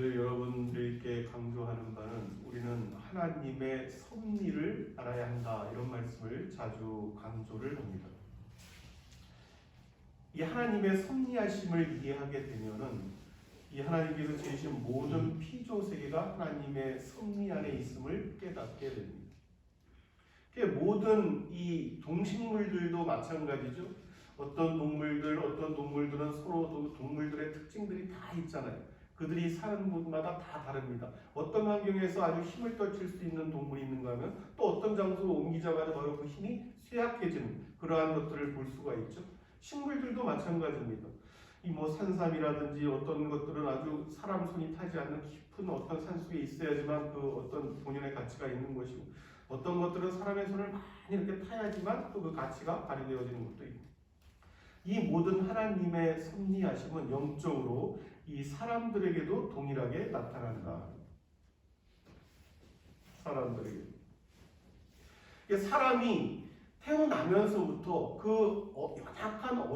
늘 여러분들께 강조하는 바는 우리는 하나님의 섭리를 알아야 한다, 이런 말씀을 자주 강조를 합니다. 이 하나님의 섭리하심을 이해하게 되면은 이 하나님께서 지으신 모든 피조 세계가 하나님의 섭리 안에 있음을 깨닫게 됩니다. 모든 이 동식물들도 마찬가지죠. 어떤 동물들은 서로 동물들의 특징들이 다 있잖아요. 그들이 사는 곳마다 다 다릅니다. 어떤 환경에서 아주 힘을 떨칠 수 있는 동물이 있는가 하면 또 어떤 장소로 옮기자마자 바로 그 힘이 쇠약해지는 그러한 것들을 볼 수가 있죠. 식물들도 마찬가지입니다. 이 산삼이라든지 어떤 것들은 아주 사람 손이 타지 않는 깊은 어떤 산속에 있어야지만 그 어떤 본연의 가치가 있는 것이고, 어떤 것들은 사람의 손을 많이 이렇게 타야지만 또 그 가치가 발휘되어지는 것도 있고, 이 모든 하나님의 섭리하심은 영적으로 이 사람들에게도 동일하게 나타난다. 사람들에게. 사람이 태어나면서부터 그 연약한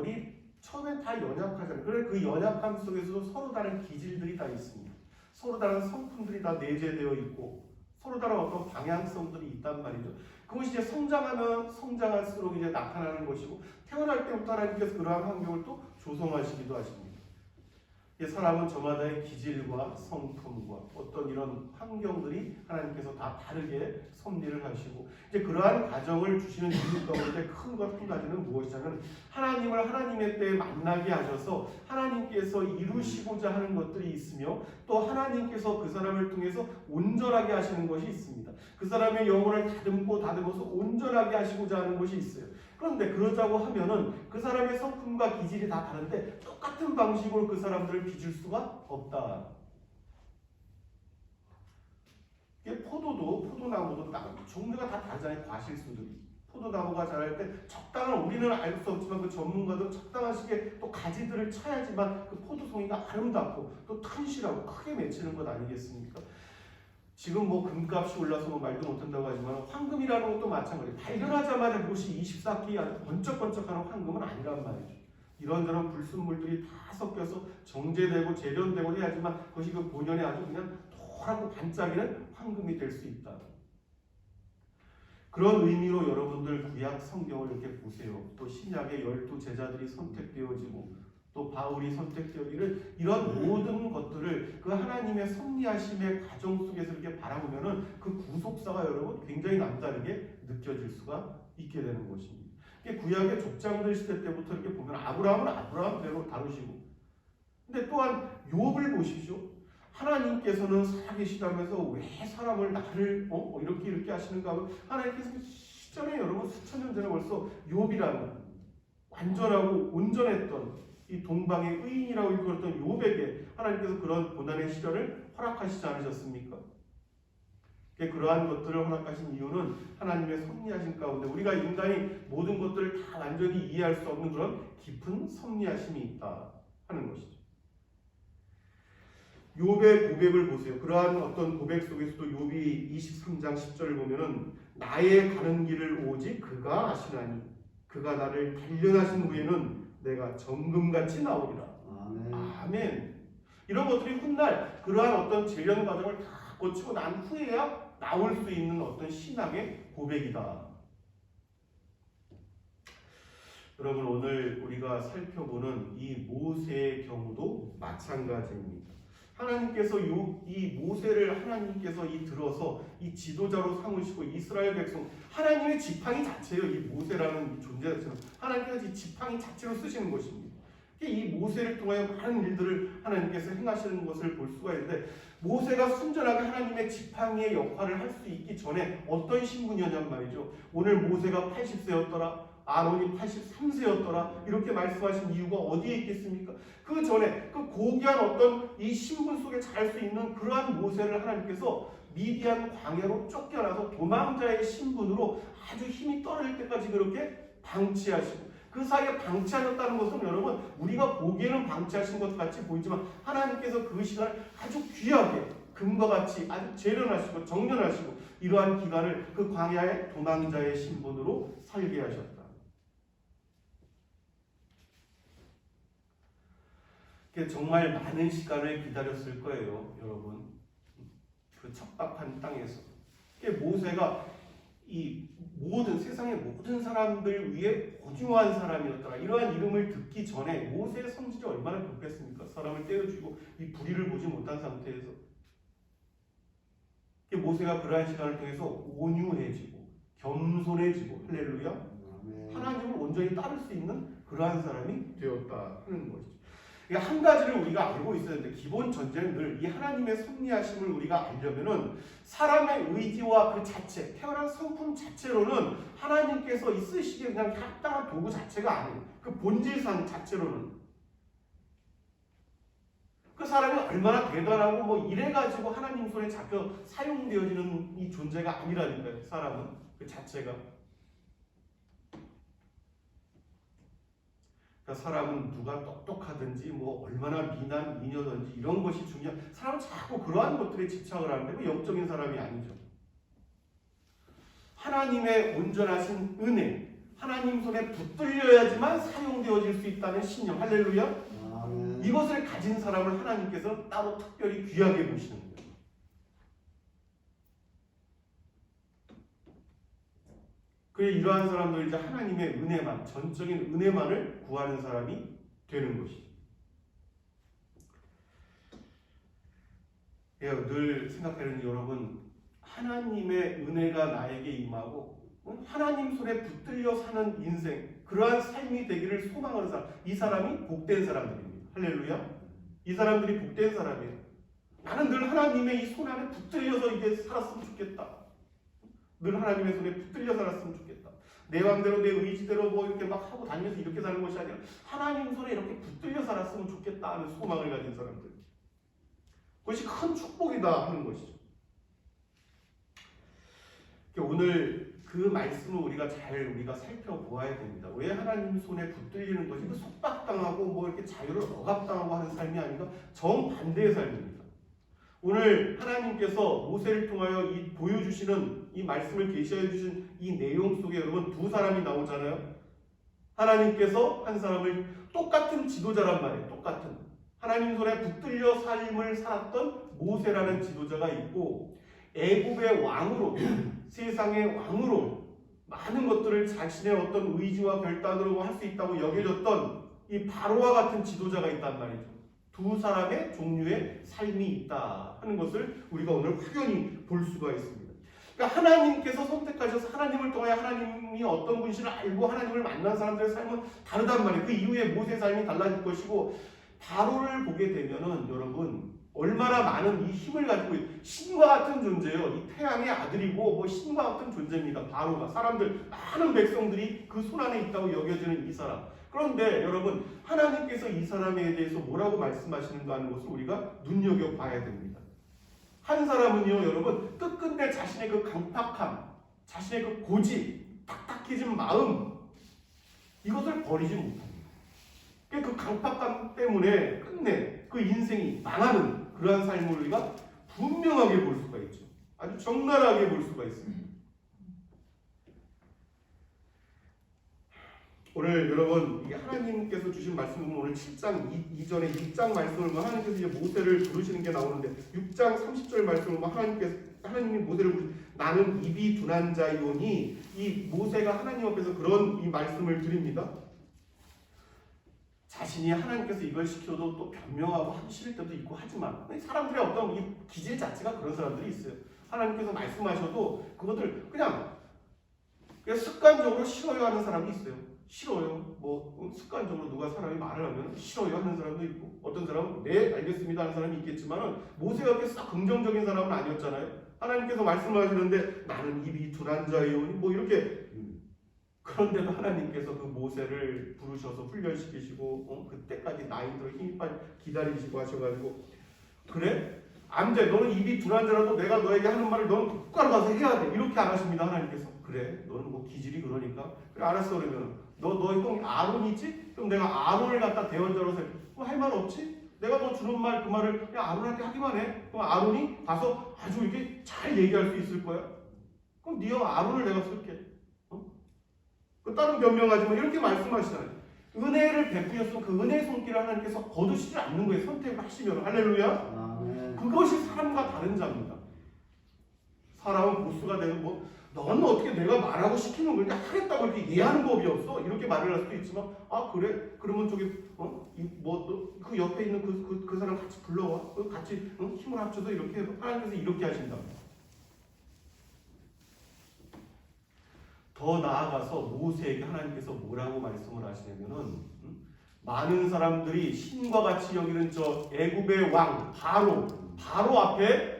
처음엔 다 연약하잖아요. 그래 그 연약함 속에서도 서로 다른 기질들이 다 있습니다. 서로 다른 성품들이 다 내재되어 있고 서로 다른 어떤 방향성들이 있단 말이죠. 그것이 이제 성장하면 성장할수록 이제 나타나는 것이고, 태어날 때부터 하나님께서 그러한 환경을 또 조성하시기도 하십니다. 사람은 저마다의 기질과 성품과 어떤 이런 환경들이 하나님께서 다 다르게 섭리를 하시고, 이제 그러한 가정을 주시는 이유 가운데 큰 것 한 가지는 무엇이냐면, 하나님을 하나님의 때에 만나게 하셔서 하나님께서 이루시고자 하는 것들이 있으며, 또 하나님께서 그 사람을 통해서 온전하게 하시는 것이 있습니다. 그 사람의 영혼을 다듬어서 온전하게 하시고자 하는 것이 있어요. 그런데 그러자고 하면은 그 사람의 성품과 기질이 다 다른데 똑같은 방식으로 그 사람들을 빚을 수가 없다. 포도나무도 종류가 다 다르잖아요. 과실수들이. 포도나무가 자랄 때 우리는 알 수 없지만 그 전문가들은 적당한 시기에 또 가지들을 쳐야지만 그 포도송이가 아름답고 또 튼실하고 크게 맺히는 것 아니겠습니까? 지금 금값이 올라서 말도 못한다고 하지만 황금이라는 것도 마찬가지예요. 발견하자마자 그것이 24K 아주 번쩍번쩍하는 황금은 아니란 말이죠. 이런저런 불순물들이 다 섞여서 정제되고 재련되고 해야지만 그것이 그 본연의 아주 그냥 노랗고 반짝이는 황금이 될 수 있다. 그런 의미로 여러분들 구약 성경을 이렇게 보세요. 또 신약의 12 제자들이 선택되어지고 또 바울이 선택되어지는 이런 모든 것들을 그 하나님의 섭리하심의 과정 속에서 이렇게 바라보면은 그 구속사가 여러분 굉장히 남다르게 느껴질 수가 있게 되는 것입니다. 구약의 족장들 시대 때부터 이렇게 보면 아브라함은 아브라함대로 다루시고, 근데 또한 욥을 보십시오. 하나님께서는 살아계시다면서 왜 사람을 나를 이렇게 하시는가 하면, 하나님께서 시전에 여러분 수천 년 전에 벌써 욥이라는 완전하고 온전했던 이 동방의 의인이라고 일컬었던 욥에게 하나님께서 그런 고난의 시련을 허락하시지 않으셨습니까? 그러한 것들을 허락하신 이유는 하나님의 섭리하심 가운데 우리가 인간이 모든 것들을 다 완전히 이해할 수 없는 그런 깊은 섭리하심이 있다 하는 것이죠. 욥의 고백을 보세요. 그러한 어떤 고백 속에서도 욥이 23장 10절을 보면은 나의 가는 길을 오직 그가 아시나니 그가 나를 단련하신 후에는 내가 정금같이 나오리라. 아멘. 이런 것들이 훗날 그러한 어떤 재련 과정을 다 거치고 난 후에야 나올 수 있는 어떤 신앙의 고백이다. 여러분, 오늘 우리가 살펴보는 이 모세의 경우도 마찬가지입니다. 하나님께서 이 모세를 하나님께서 들어서 이 지도자로 삼으시고 이스라엘 백성, 하나님의 지팡이 자체예요. 이 모세라는 존재 자체는 하나님께서 이 지팡이 자체로 쓰시는 것입니다. 이 모세를 통하여 많은 일들을 하나님께서 행하시는 것을 볼 수가 있는데, 모세가 순전하게 하나님의 지팡이의 역할을 할 수 있기 전에 어떤 신분이었냔 말이죠. 오늘 모세가 80세였더라. 아론이 83세였더라. 이렇게 말씀하신 이유가 어디에 있겠습니까? 그 전에 그 고귀한 어떤 이 신분 속에 자랄 수 있는 그러한 모세를 하나님께서 미디안 광야로 쫓겨나서 도망자의 신분으로 아주 힘이 떨어질 때까지 그렇게 방치하시고, 그 사이에 방치하셨다는 것은 여러분 우리가 보기에는 방치하신 것 같이 보이지만 하나님께서 그 시간을 아주 귀하게 금과 같이 아주 재련하시고 정련하시고 이러한 기간을 그 광야의 도망자의 신분으로 살게 하셨다. 정말 많은 시간을 기다렸을 거예요, 여러분. 그 척박한 땅에서. 모세가 이 모든 세상의 모든 사람들 위해 고중한 사람이었더라. 이러한 이름을 듣기 전에 모세의 성질이 얼마나 급했습니까? 사람을 때려주고 이 불의를 보지 못한 상태에서. 모세가 그러한 시간을 통해서 온유해지고 겸손해지고 할렐루야. 하나님을 온전히 따를 수 있는 그러한 사람이 되었다 하는 것이죠. 그러니까 한 가지를 우리가 알고 있어야 되는데 기본 전제는 늘 이 하나님의 섭리하심을 우리가 알려면은 사람의 의지와 그 자체, 태어난 성품 자체로는 하나님께서 이 쓰시기에 그냥 합당한 도구 자체가 아니에요. 그 본질상 자체로는 그 사람이 얼마나 대단하고 뭐 이래가지고 하나님 손에 잡혀 사용되어지는 이 존재가 아니라니까요. 사람은 그 자체가. 그러니까 사람은 누가 똑똑하든지 뭐 얼마나 미남 미녀든지 이런 것이 중요한, 사람은 자꾸 그러한 것들에 집착을 하는데 그 영적인 사람이 아니죠. 하나님의 온전하신 은혜, 하나님 손에 붙들려야지만 사용되어질 수 있다는 신념, 할렐루야. 이것을 가진 사람을 하나님께서 따로 특별히 귀하게 보시는 거예요. 그래 이러한 사람들이 이제 하나님의 은혜만, 전적인 은혜만을 구하는 사람이 되는 것이죠. 늘 생각하는 여러분, 하나님의 은혜가 나에게 임하고 하나님 손에 붙들려 사는 인생, 그러한 삶이 되기를 소망하는 사람, 이 사람이 복된 사람들입니다. 할렐루야. 이 사람들이 복된 사람이에요. 나는 늘 하나님의 이 손 안에 붙들려서 이제 살았으면 좋겠다. 늘 하나님의 손에 붙들려 살았으면 좋겠다. 내 마음대로 내 의지대로 뭐 이렇게 막 하고 다니면서 이렇게 사는 것이 아니라 하나님 손에 이렇게 붙들려 살았으면 좋겠다 하는 소망을 가진 사람들. 그것이 큰 축복이다 하는 것이죠. 오늘 그 말씀을 우리가 살펴보아야 됩니다. 왜 하나님 손에 붙들리는 것이 그 속박당하고 뭐 이렇게 자유를 억압당하고 하는 삶이 아니라 정반대의 삶입니다. 오늘 하나님께서 모세를 통하여 보여주시는 이 말씀을 계시해 주신 이 내용 속에 여러분 두 사람이 나오잖아요. 하나님께서 한 사람을, 똑같은 지도자란 말이에요. 똑같은 하나님 손에 붙들려 삶을 살았던 모세라는 지도자가 있고, 애굽의 왕으로, 세상의 왕으로 많은 것들을 자신의 어떤 의지와 결단으로 할 수 있다고 여겨졌던 이 바로와 같은 지도자가 있단 말이죠. 두 사람의 종류의 삶이 있다 하는 것을 우리가 오늘 확연히 볼 수가 있습니다. 그러니까 하나님께서 선택하셔서 하나님을 통하여 하나님이 어떤 분이신을 알고 하나님을 만난 사람들의 삶은 다르단 말이에요. 그 이후에 모세의 삶이 달라질 것이고, 바로를 보게 되면은 여러분 얼마나 많은 이 힘을 가지고 신과 같은 존재예요. 이 태양의 아들이고 뭐 신과 같은 존재입니다. 바로가, 사람들 많은 백성들이 그 손 안에 있다고 여겨지는 이 사람. 그런데 여러분 하나님께서 이 사람에 대해서 뭐라고 말씀하시는가 하는 것을 우리가 눈여겨봐야 됩니다. 한 사람은요 여러분 끝끝내 자신의 그 강팍함, 자신의 그 고집, 딱딱해진 마음, 이것을 버리지 못합니다. 그 강팍함 때문에 끝내 그 인생이 망하는 그러한 삶을 우리가 분명하게 볼 수가 있죠. 아주 적나라하게 볼 수가 있습니다. 오늘 여러분 하나님께서 주신 말씀은 오늘 7장 이전에 6장 말씀을 보면 하나님께서 이제 모세를 부르시는 게 나오는데, 6장 30절 말씀을 보면 하나님이 모세를 부르시, 나는 입이 둔한 자이오니, 이 모세가 하나님 앞에서 그런 이 말씀을 드립니다. 자신이 하나님께서 이걸 시켜도 또 변명하고 하기 싫을 때도 있고 하지만 사람들의 어떤 이 기질 자체가 그런 사람들이 있어요. 하나님께서 말씀하셔도 그것을 그냥 습관적으로 싫어요 하는 사람이 있어요. 싫어요. 뭐 습관적으로 누가 사람이 말을 하면 싫어요 하는 사람도 있고, 어떤 사람은 네 알겠습니다 하는 사람이 있겠지만 모세가 그렇게 싹 긍정적인 사람은 아니었잖아요. 하나님께서 말씀하시는데 나는 입이 둔한 자이오니 뭐 이렇게. 그런데도 하나님께서 그 모세를 부르셔서 훈련시키시고 그때까지 나이 들어 힘이 빠져 기다리시고 하셔가지고, 그래? 안 돼. 너는 입이 둔한 자라도 내가 너에게 하는 말을 너는 똑바로 가서 해야 돼. 이렇게 안 하십니다. 하나님께서. 그래? 너는 뭐 기질이 그러니까? 그래 알았어. 그러면 너의 형 아론이지? 그럼 내가 아론을 갖다 대원자로 세. 그럼 할 말 없지? 내가 너 주는 말 그 말을 그냥 아론한테 하기만 해. 그럼 아론이 가서 아주 이렇게 잘 얘기할 수 있을 거야. 그럼 네 형 아론을 내가 쓸게. 다른 변명하지만 이렇게 말씀하시잖아요. 은혜를 베푸셨으면 그 은혜의 손길을 하나님께서 거두시지 않는 거예요. 선택을 하시면. 할렐루야. 그것이 사람과 다른 자입니다. 사람은 보스가 되는 너는 어떻게 내가 말하고 시키는 걸 하겠다고 이렇게 이해하는 법이 없어? 이렇게 말을 할 수도 있지만, 아 그래? 그러면 저기 그 옆에 있는 그 사람 같이 불러와, 같이 힘을 합쳐서 이렇게 해서 하나님께서 이렇게 하신다. 더 나아가서 모세에게 하나님께서 뭐라고 말씀을 하시냐면은 많은 사람들이 신과 같이 여기는 저 애굽의 왕 바로 앞에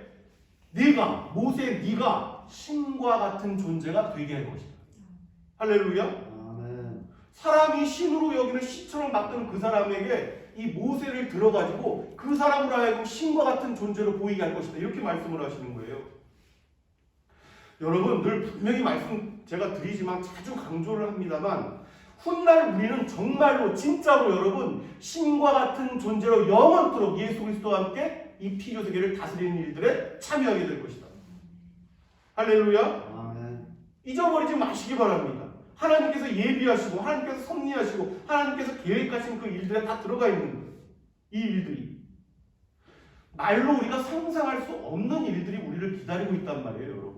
네가 신과 같은 존재가 되게 할 것이다. 할렐루야. 아멘. 사람이 신으로 여기는 신처럼 맡는 그 사람에게 이 모세를 들어가지고 그 사람으로 하여금 신과 같은 존재로 보이게 할 것이다. 이렇게 말씀을 하시는 거예요. 여러분 늘 분명히 말씀 제가 드리지만 자주 강조를 합니다만 훗날 우리는 정말로 진짜로 여러분 신과 같은 존재로 영원토록 예수 그리스도와 함께 이 피조세계를 다스리는 일들에 참여하게 될 것이다. 할렐루야. 아멘. 잊어버리지 마시기 바랍니다. 하나님께서 예비하시고 하나님께서 섭리하시고 하나님께서 계획하신 그 일들에 다 들어가 있는 거예요. 이 일들이 말로 우리가 상상할 수 없는 일들이 우리를 기다리고 있단 말이에요. 여러분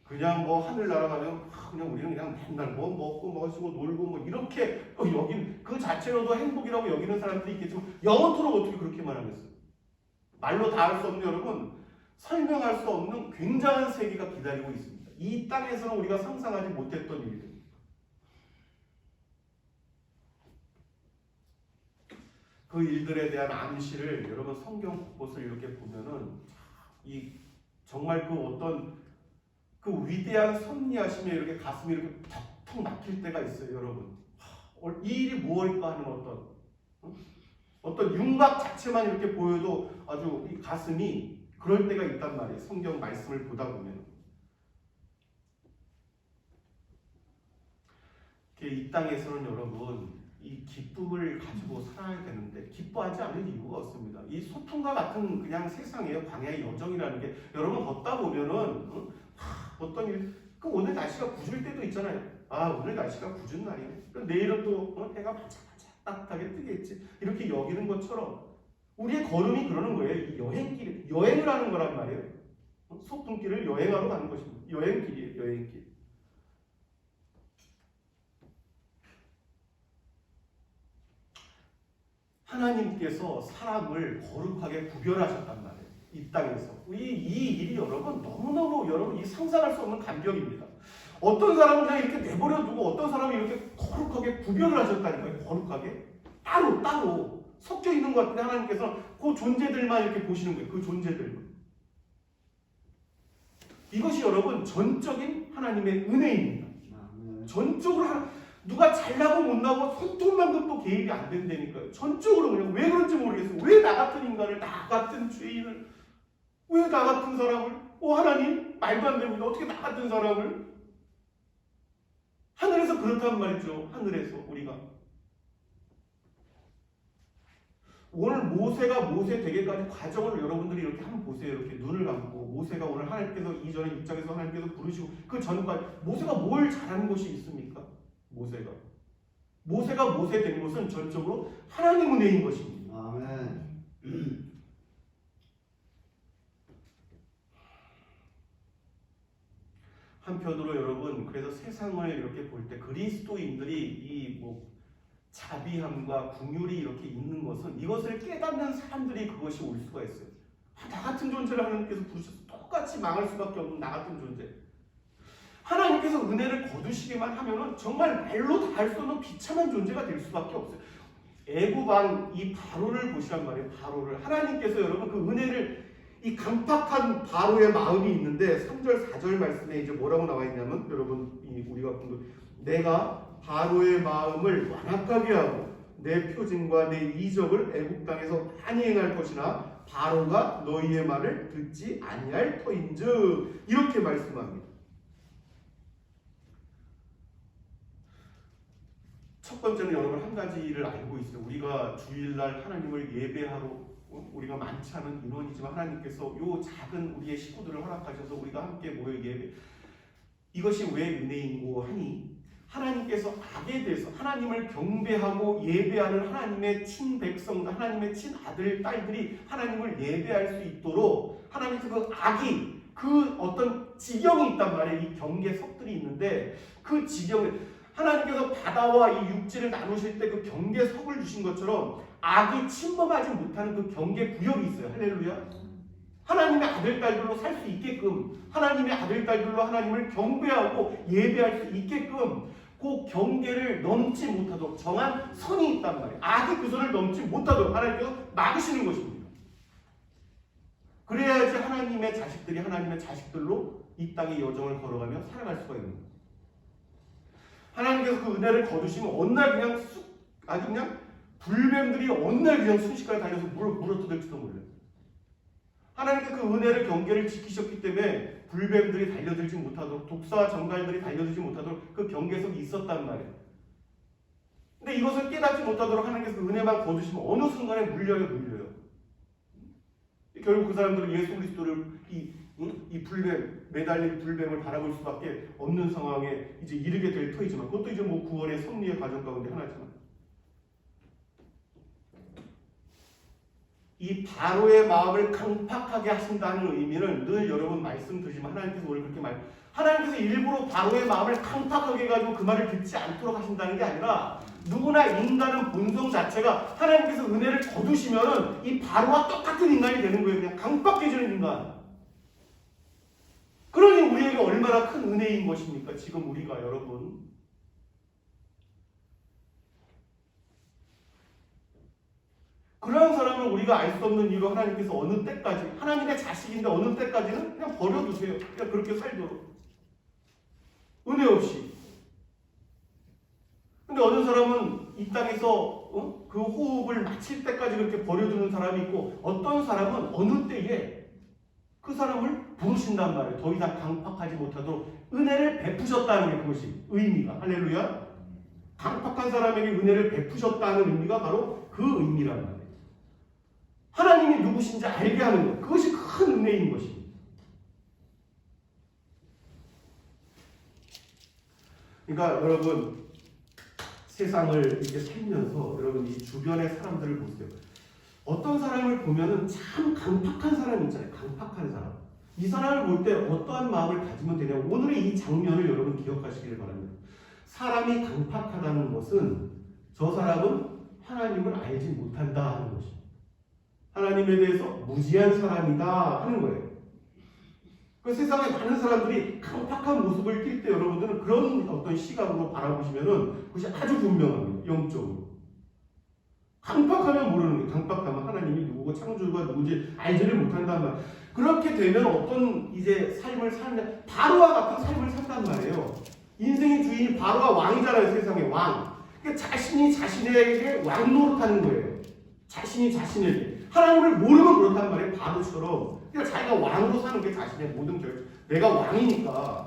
그냥 하늘 날아가면 그냥 우리는 그냥 맨날 먹고 마시고 놀고 이렇게 여긴 그 자체로도 행복이라고 여기는 사람들이 있겠지만 영원토록 어떻게 그렇게만 하겠어요? 말로 다 할 수 없는 여러분 설명할 수 없는 굉장한 세계가 기다리고 있습니다. 이 땅에서는 우리가 상상하지 못했던 일들. 그 일들에 대한 암시를 여러분 성경 곳곳을 이렇게 보면은 정말 그 위대한 섭리하심에 이렇게 가슴이 이렇게 턱턱 막힐 때가 있어요, 여러분. 이 일이 무엇일까 하는 어떤 윤곽 자체만 이렇게 보여도 아주 이 가슴이 그럴 때가 있단 말이에요. 성경 말씀을 보다 보면. 이 땅에서는 여러분 이 기쁨을 가지고 살아야 되는데 기뻐하지 않을 이유가 없습니다. 이 소풍과 같은 그냥 세상이에요. 광야의 여정이라는 게 여러분 걷다 보면은 어떤 일, 오늘 날씨가 궂을 때도 있잖아요. 아 오늘 날씨가 궂은 날이네. 내일은 또 해가 반짝반짝 따뜻하게 뜨겠지. 이렇게 여기는 것처럼 우리의 걸음이 그러는 거예요. 이 여행길, 여행을 하는 거란 말이에요. 소풍길을 여행하러 가는 것입니다. 여행길이에요. 여행길. 하나님께서 사람을 거룩하게 구별하셨단 말이에요. 이 땅에서. 이 일이 여러분 너무너무 여러분 이 상상할 수 없는 감격입니다. 어떤 사람은 그냥 이렇게 내버려두고 어떤 사람은 이렇게 거룩하게 구별을 하셨다니까요. 거룩하게. 따로 섞여 있는 것 같은데 하나님께서 그 존재들만 이렇게 보시는 거예요. 그 존재들만. 이것이 여러분 전적인 하나님의 은혜입니다. 전적으로 누가 잘나고 못나고 손톱만큼도 개입이 안 된다니까요. 전적으로 그냥 왜 그런지 모르겠어요. 왜 나 같은 인간을, 나 같은 죄인을, 왜 나 같은 사람을, 하나님 말도 안 됩니다. 어떻게 나 같은 사람을? 하늘에서 그렇단 말이죠. 하늘에서 우리가 오늘 모세가 모세 되기까지 과정을 여러분들이 이렇게 한번 보세요. 이렇게 눈을 감고 모세가 오늘 하나님께서 이전에 6장에서 하나님께서 부르시고 그 전까지 모세가 뭘 잘하는 것이 있습니까? 모세가 모세 된 것은 전적으로 하나님 은혜인 것입니다. 아멘. 한편으로 여러분 그래서 세상을 이렇게 볼 때 그리스도인들이 자비함과 긍휼이 이렇게 있는 것은 이것을 깨닫는 사람들이 그것이 올 수가 있어요. 나 같은 존재를 하나님께서 부르셔서 똑같이 망할 수밖에 없는 나 같은 존재. 하나님께서 은혜를 거두시기만 하면은 정말 말로 다 할 수 없는 비참한 존재가 될 수밖에 없어요. 애굽 왕 이 바로를 보시란 말이에요. 바로를 하나님께서 여러분 그 은혜를 이 강팍한 바로의 마음이 있는데 3절 4절 말씀에 이제 뭐라고 나와 있냐면 여러분 우리가 내가 바로의 마음을 완악하게 하고 내 표징과 내 이적을 애굽 땅에서 많이 행할 것이나 바로가 너희의 말을 듣지 아니할 터인즉 이렇게 말씀합니다. 첫 번째는 여러분 한 가지를 알고 있어요. 우리가 주일날 하나님을 예배하러 우리가 많지 않은 인원이지만 하나님께서 요 작은 우리의 식구들을 허락하셔서 우리가 함께 모여 예배 이것이 왜 은혜인고 하니 하나님께서 악에 대해서 하나님을 경배하고 예배하는 하나님의 친백성, 하나님의 친아들, 딸들이 하나님을 예배할 수 있도록 하나님께서 그 악이 그 어떤 지경이 있단 말이에요. 이 경계석들이 있는데 그 지경을 하나님께서 바다와 이 육지를 나누실 때 그 경계석을 주신 것처럼 악이 침범하지 못하는 그 경계 구역이 있어요. 할렐루야. 하나님의 아들, 딸들로 살 수 있게끔 하나님의 아들, 딸들로 하나님을 경배하고 예배할 수 있게끔 그 경계를 넘지 못하도록 정한 선이 있단 말이에요. 악이 그 선을 넘지 못하도록 하나님께서 막으시는 것입니다. 그래야지 하나님의 자식들이 하나님의 자식들로 이 땅의 여정을 걸어가며 살아갈 수가 있는 거예요. 하나님께서 그 은혜를 거두시면 어느 날 그냥 아주 그냥 불뱀들이 어느 날 그냥 순식간에 달려서 물어뜯을지도 몰라요. 하나님께서 그 은혜를 경계를 지키셨기 때문에 불뱀들이 달려들지 못하도록 독사와 정갈들이 달려들지 못하도록 그 경계석이 있었단 말이에요. 근데 이것을 깨닫지 못하도록 하나님께서 그 은혜만 거두시면 어느 순간에 물려요. 결국 그 사람들은 예수 그리스도를 이 불뱀, 매달린 불뱀을 바라볼 수밖에 없는 상황에 이제 이르게 될 터이지만 그것도 이제 뭐 구원의 섭리의 과정 가운데 하나지만 이 바로의 마음을 강팍하게 하신다는 의미는 늘 여러분 말씀드리지만 하나님께서 오늘 그렇게 하나님께서 일부러 바로의 마음을 강팍하게 해가지고 그 말을 듣지 않도록 하신다는 게 아니라 누구나 인간은 본성 자체가 하나님께서 은혜를 거두시면은 이 바로와 똑같은 인간이 되는 거예요. 그냥 강팍해지는 인간. 그러니 우리에게 얼마나 큰 은혜인 것입니까? 지금 우리가 여러분. 그러한 사람을 우리가 알 수 없는 이유로 하나님께서 어느 때까지 하나님의 자식인데 어느 때까지는 그냥 버려두세요. 그냥 그렇게 살도록. 은혜 없이. 근데 어느 사람은 이 땅에서 그 호흡을 마칠 때까지 그렇게 버려두는 사람이 있고 어떤 사람은 어느 때에 그 사람을 부르신단 말이에요. 더 이상 강팍하지 못하도록 은혜를 베푸셨다는 게 그것이 의미가. 할렐루야. 강팍한 사람에게 은혜를 베푸셨다는 의미가 바로 그 의미란 말이에요. 하나님이 누구신지 알게 하는 것. 그것이 큰 은혜인 것입니다. 그러니까 여러분 세상을 이렇게 살면서 여러분 이 주변의 사람들을 보세요. 어떤 사람을 보면은 참 강팍한 사람 있잖아요. 강팍한 사람. 이 사람을 볼 때 어떠한 마음을 가지면 되냐. 오늘의 이 장면을 여러분 기억하시길 바랍니다. 사람이 강팍하다는 것은 저 사람은 하나님을 알지 못한다 하는 것입니다. 하나님에 대해서 무지한 사람이다 하는 거예요. 그 세상에 많은 사람들이 강팍한 모습을 띌 때 여러분들은 그런 어떤 시각으로 바라보시면은 그것이 아주 분명합니다. 영적으로. 강팍하면 모르는 거예요. 강팍하면 하나님이 누구고 창조주가 누구지 알지를 못한단 말이에요. 그렇게 되면 어떤 이제 삶을 사는 바로와 같은 삶을 산단 말이에요. 인생의 주인이 바로와 왕이잖아요. 세상의 왕. 그러니까 자신이 자신에게 왕 노릇하는 거예요. 자신이 자신에게. 하나님을 모르면 그렇단 말이에요. 바로처럼. 그러니까 자기가 왕으로 사는 게 자신의 모든 결정. 내가 왕이니까.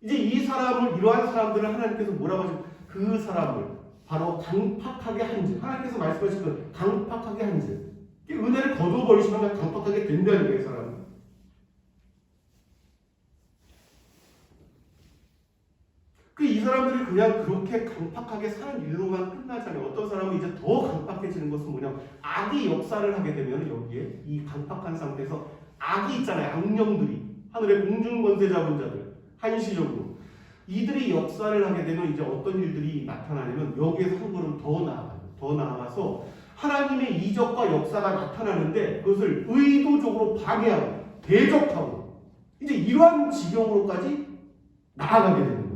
이제 이 사람을 이러한 사람들을 하나님께서 뭐라고 하시면 그 사람을 바로 강팍하게 한즉. 하나님께서 말씀하신 그 강팍하게 한즉. 은혜를 거둬버리시면 그냥 강팍하게 된다는 거예요. 사람은. 이 사람들이 그냥 그렇게 강팍하게 사는 일로만 끝나잖아요. 어떤 사람은 이제 더 강팍해지는 것은 뭐냐? 악이 역사를 하게 되면 여기에 이 강팍한 상태에서 악이 있잖아요. 악령들이 하늘의 공중권세 잡은 자들 한시적으로 이들이 역사를 하게 되면 이제 어떤 일들이 나타나냐면 여기에서 한 걸음 더 나아가요. 더 나아가서 하나님의 이적과 역사가 나타나는데 그것을 의도적으로 방해하고 대적하고 이제 이러한 지경으로까지 나아가게 되는 거예요.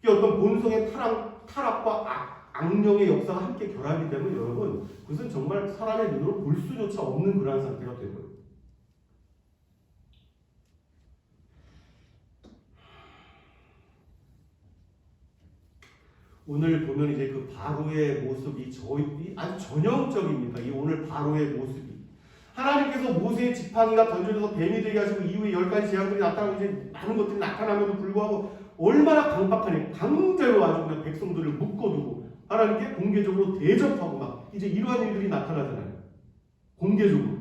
어떤 본성의 타락과 악령의 역사가 함께 결합이 되면 여러분 그것은 정말 사람의 눈으로 볼 수조차 없는 그러한 상태가 되고요. 오늘 보면 이제 그 바로의 모습이 아주 전형적입니다. 이 오늘 바로의 모습이 하나님께서 모세의 지팡이가 던져져서 뱀이 되게 하시고 이후에 10가지 재앙들이 나타나고 이제 많은 것들이 나타남에도 불구하고 얼마나 강박하니 강제로 아주 그냥 백성들을 묶어두고 하나님께 공개적으로 대적하고 막 이제 이러한 일들이 나타나잖아요. 공개적으로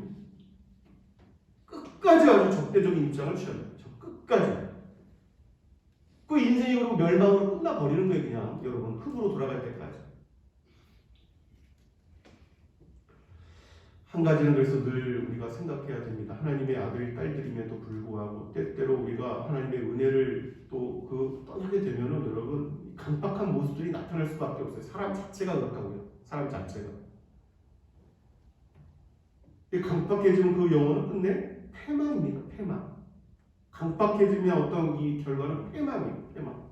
끝까지 아주 적대적인 입장을 취합니다. 끝까지. 그 인생이 그리고 멸망으로 끝나버리는 거예요. 그냥 여러분 흙으로 돌아갈 때까지. 한 가지는 그래서 늘 우리가 생각해야 됩니다. 하나님의 아들, 딸들임에도 불구하고 때때로 우리가 하나님의 은혜를 또 떠나게 되면은 여러분 강박한 모습들이 나타날 수밖에 없어요. 사람 자체가 그렇다고요. 사람 자체가. 강박해지면 그 영혼은 끝내 패망입니다. 패망. 강박해지면 어떤 이 결과는 패망이에요. 패망.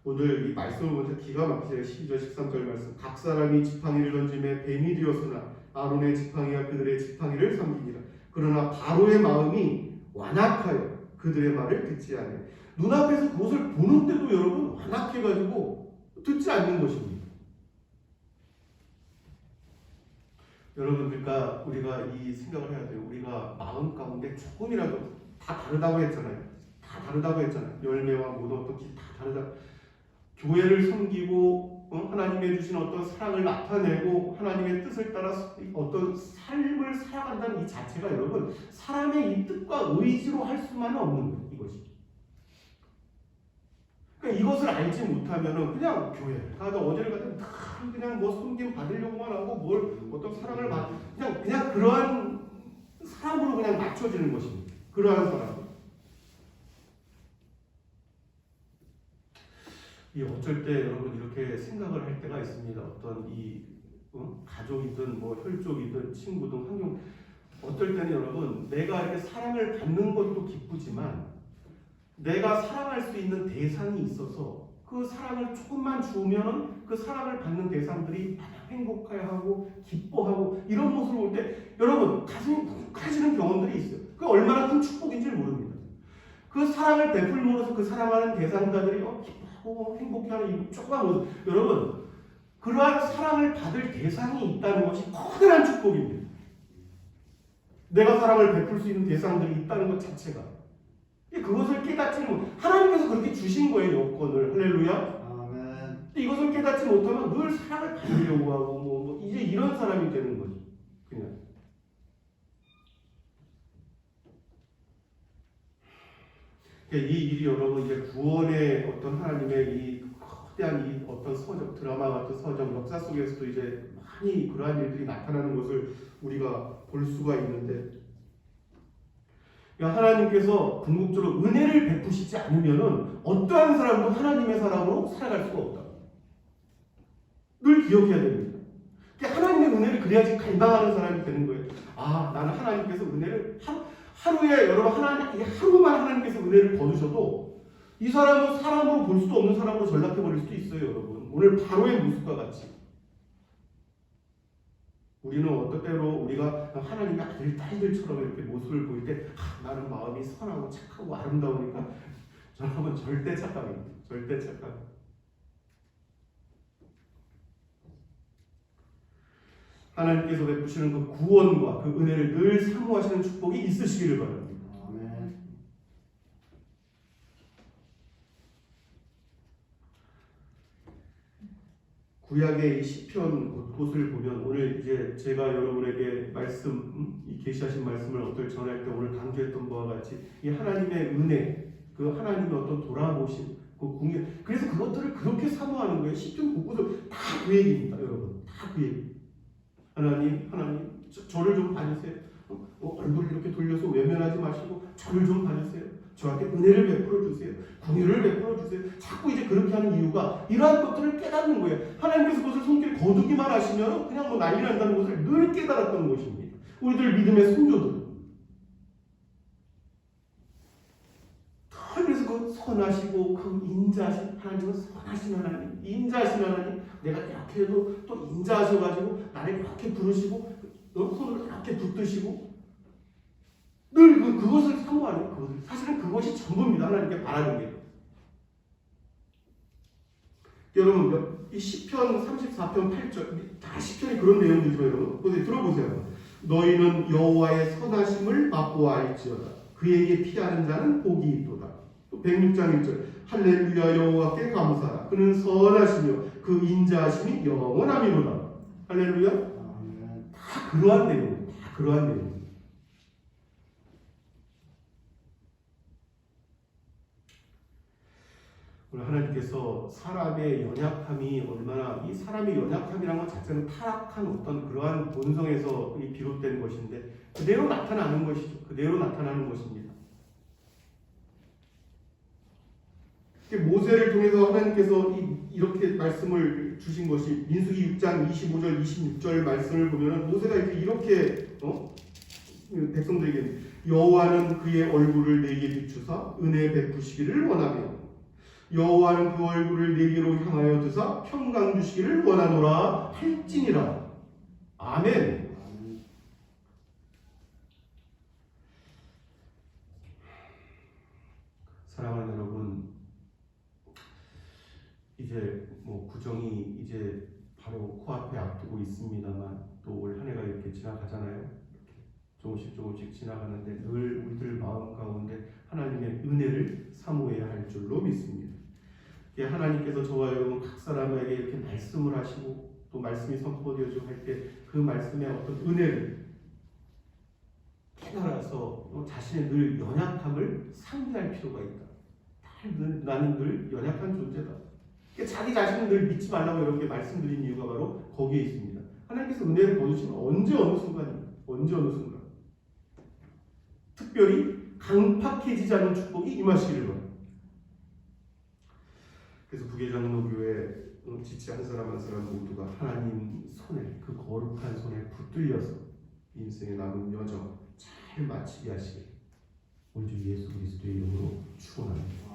오늘 이 말씀을 보니까 기가 막히죠. 12절 13절 말씀. 각 사람이 지팡이를 던짐에 뱀이 되었으나 아론의 지팡이와 그들의 지팡이를 섬기니라. 그러나 바로의 마음이 완악하여 그들의 말을 듣지 않아요. 눈앞에서 그것을 보는데도 여러분 완악해가지고 듣지 않는 것입니다. 여러분 그러니까 우리가 이 생각을 해야 돼요. 우리가 마음 가운데 조금이라도 다 다르다고 했잖아요. 다 다르다고 했잖아요. 열매와 모든 어떤 길 다 다르다. 교회를 섬기고 하나님의 주신 어떤 사랑을 나타내고 하나님의 뜻을 따라 어떤 삶을 살아간다는 이 자체가 여러분 사람의 이 뜻과 의지로 할 수만은 없는 거예요. 이것이. 그러니까 이것을 알지 못하면은 그냥 교회 가도 어디를 가든 다 그냥 뭐 섬김 받으려고만 하고 뭘 어떤 사랑을 받 그냥 그러한 사람으로 그냥 맞춰지는 것입니다. 그러한 사람. 어쩔 때 여러분 이렇게 생각을 할 때가 있습니다. 어떤 가족이든 뭐 혈족이든 친구든 환경 어떨 때는 여러분 내가 이렇게 사랑을 받는 것도 기쁘지만 내가 사랑할 수 있는 대상이 있어서 그 사랑을 조금만 주면 그 사랑을 받는 대상들이 행복해하고 기뻐하고 이런 모습을 볼 때 여러분 가슴이 뭉클해지는 경험들이 있어요. 그게 얼마나 큰 축복인지 모릅니다. 그 사랑을 베풀므로써 그 사랑하는 대상자들이 기뻐하고 행복해하는 이 조그만 모습 여러분 그러한 사랑을 받을 대상이 있다는 것이 커다란 축복입니다. 내가 사랑을 베풀 수 있는 대상들이 있다는 것 자체가 그것을 깨닫지는 하나님께서 그렇게 주신 거예요. 여건을. 할렐루야. 아멘. 이것을 깨닫지 못하면 늘 사랑을 받으려고 하고 이제 이런 사람이 되는 거죠. 그냥. 이 일이 여러분 이제 구원의 어떤 하나님의 이 거대한 이 어떤 서적 드라마 같은 서적 역사 속에서도 이제 많이 그러한 일들이 나타나는 것을 우리가 볼 수가 있는데 하나님께서 궁극적으로 은혜를 베푸시지 않으면은 어떠한 사람도 하나님의 사람으로 살아갈 수가 없다. 늘 기억해야 됩니다. 하나님의 은혜를 그래야지 갈망하는 사람이 되는 거예요. 나는 하나님께서 은혜를 하루에 여러분 하루만 하나님께서 은혜를 거두셔도 이 사람은 사람으로 볼 수도 없는 사람으로 전락해 버릴 수도 있어요, 여러분. 오늘 바로의 모습과 같이. 우리는 어떤 때로 우리가 하나님의 아들, 딸들처럼 이렇게 모습을 보일 때 나는 마음이 선하고 착하고 아름다우니까 여러분 절대 착각입니다. 절대 착각. 하나님께서 베푸시는 그 구원과 그 은혜를 늘 사모하시는 축복이 있으시기를 바랍니다. 아멘. 구약의 이 시편 곳곳을 보면 오늘 이제 제가 여러분에게 이 계시하신 말씀을 어떨 전할 때 오늘 강조했던 바와 같이 이 하나님의 은혜, 그 하나님의 어떤 돌아보심, 그 궁예, 그래서 그것들을 그렇게 사모하는 거예요. 시편 곳곳을 다 그 얘기입니다, 여러분. 다 그 얘기. 하나님, 저를 좀 봐주세요. 얼굴을 이렇게 돌려서 외면하지 마시고 저를 좀 봐주세요. 저한테 은혜를 베풀어 주세요. 궁유를 베풀어 주세요. 자꾸 이제 그렇게 하는 이유가 이러한 것들을 깨닫는 거예요. 하나님께서 그것을 손길에 거두기만 하시면 그냥 난리 난다는 것을 늘 깨달았던 것입니다. 우리들 믿음의 성도들. 그래서 그 선하시고 그 인자하신 하나님은 선하신 하나님, 인자하신 하나님, 내가 이렇게 해도 또 인자하셔가지고 나를 이렇게 부르시고 손을 이렇게 붙드시고 늘 그것을 사모하는 것을 사실은 그것이 전부입니다. 하나님께 바라는 게. 여러분 이 시편 34편 8절 다 시편이 그런 내용들이죠. 여러분 보세요. 들어보세요. 너희는 여호와의 선하심을 맛보아알지어다. 그에게 피하는 자는 복이 있도다. 또 106장 1절 할렐루야 여호와께 감사하라. 그는 선하시며 그 인자하심이 영원함이로다. 할렐루야. 다 그러한 내용. 다 그러한 내용. 하나님께서 사람의 연약함이 얼마나, 이 사람의 연약함이라는 것 자체는 타락한 어떤 그러한 본성에서 비롯된 것인데 그대로 나타나는 것이죠. 그대로 나타나는 것입니다. 모세를 통해서 하나님께서 이렇게 말씀을 주신 것이 민수기 6장 25절 26절 말씀을 보면 모세가 이렇게 백성들에게 여호와는 그의 얼굴을 내게 비추사 은혜 베푸시기를 원하며 여호와는 그 얼굴을 내게로 향하여 드사 평강 주시기를 원하노라 할지니라. 아멘. 사랑하는 여러분, 이제 구정이 이제 바로 코앞에 앞두고 있습니다만 또 올 한 해가 이렇게 지나가잖아요. 이렇게 조금씩 지나가는데 늘 우리들 마음 가운데 하나님의 은혜를 사모해야 할 줄로 믿습니다. 하나님께서 저와 여러분 각 사람에게 이렇게 말씀을 하시고 또 말씀이 선포되어지고 할 때 그 말씀의 어떤 은혜를 깨달아서 자신의 늘 연약함을 상기할 필요가 있다. 나는 늘 연약한 존재다. 자기 자신을 늘 믿지 말라고 이렇게 말씀드린 이유가 바로 거기에 있습니다. 하나님께서 은혜를 거두시면 언제 어느 순간입니다. 언제 어느 순간. 특별히 강팍해지지 않은 축복이 임하시기를 바랍니다. 그래서 부계장로교회 지체 한 사람 한 사람 모두가 하나님 손에, 그 거룩한 손에 붙들려서 인생의 남은 여정 잘 마치게 하시길 우리 주 예수 그리스도의 이름으로 축원합니다.